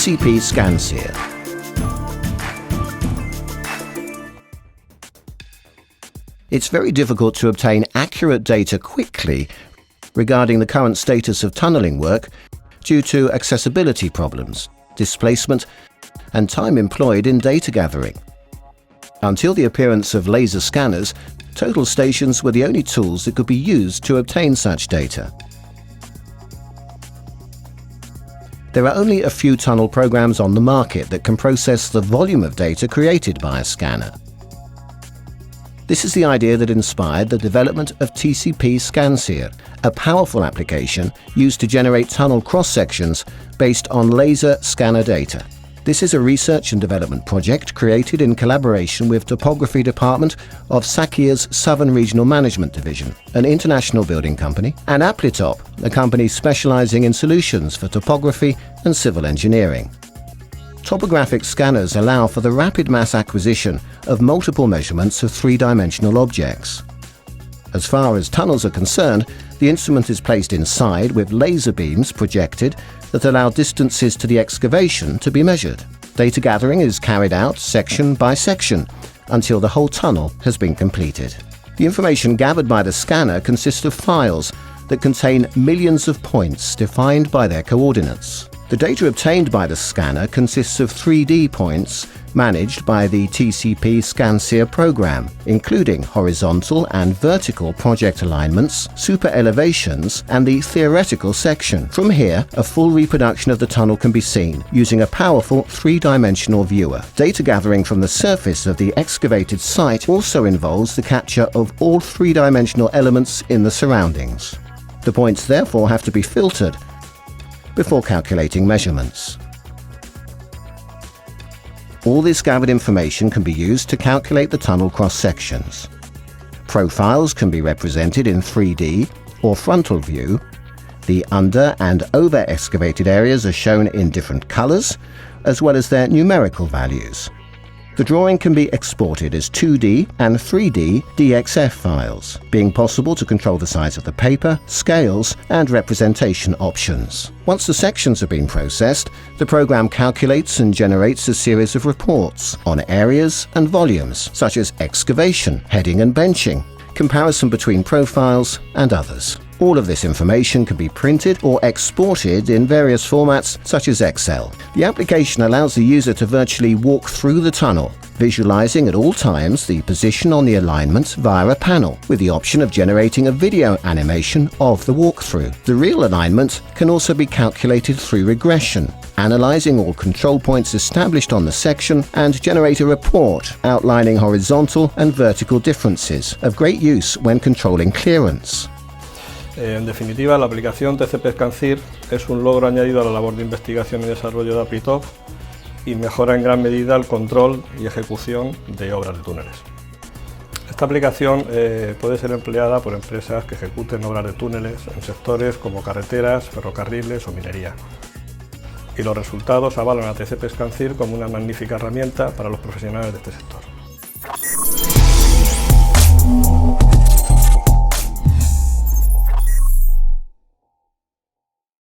TcpScancyr. It's very difficult to obtain accurate data quickly regarding the current status of tunnelling work due to accessibility problems, displacement, and time employed in data gathering. Until the appearance of laser scanners, total stations were the only tools that could be used to obtain such data. There are only a few tunnel programs on the market that can process the volume of data created by a scanner. This is the idea that inspired the development of TcpScancyr, a powerful application used to generate tunnel cross-sections based on laser scanner data. This is a research and development project created in collaboration with Topography Department of SACIR's Southern Regional Management Division, an international building company, and Aplitop, a company specializing in solutions for topography and civil engineering. Topographic scanners allow for the rapid mass acquisition of multiple measurements of three-dimensional objects. As far as tunnels are concerned, the instrument is placed inside with laser beams projected that allow distances to the excavation to be measured. Data gathering is carried out section by section until the whole tunnel has been completed. The information gathered by the scanner consists of files that contain millions of points defined by their coordinates. The data obtained by the scanner consists of 3D points managed by the TcpScancyr program, including horizontal and vertical project alignments, super elevations, and the theoretical section. From here, a full reproduction of the tunnel can be seen using a powerful three-dimensional viewer. Data gathering from the surface of the excavated site also involves the capture of all three-dimensional elements in the surroundings. The points therefore have to be filtered before calculating measurements. All this gathered information can be used to calculate the tunnel cross-sections. Profiles can be represented in 3D or frontal view. The under- and over-excavated areas are shown in different colors, as well as their numerical values. The drawing can be exported as 2D and 3D DXF files, being possible to control the size of the paper, scales, and representation options. Once the sections have been processed, the program calculates and generates a series of reports on areas and volumes, such as excavation, heading and benching, comparison between profiles, and others. All of this information can be printed or exported in various formats such as Excel. The application allows the user to virtually walk through the tunnel, visualizing at all times the position on the alignment via a panel, with the option of generating a video animation of the walkthrough. The real alignment can also be calculated through regression, analyzing all control points established on the section, and generate a report outlining horizontal and vertical differences, of great use when controlling clearance. En definitiva, la aplicación TcpScancyr es un logro añadido a la labor de investigación y desarrollo de Aplitop y mejora en gran medida el control y ejecución de obras de túneles. Esta aplicación puede ser empleada por empresas que ejecuten obras de túneles en sectores como carreteras, ferrocarriles o minería. Y los resultados avalan a TcpScancyr como una magnífica herramienta para los profesionales de este sector.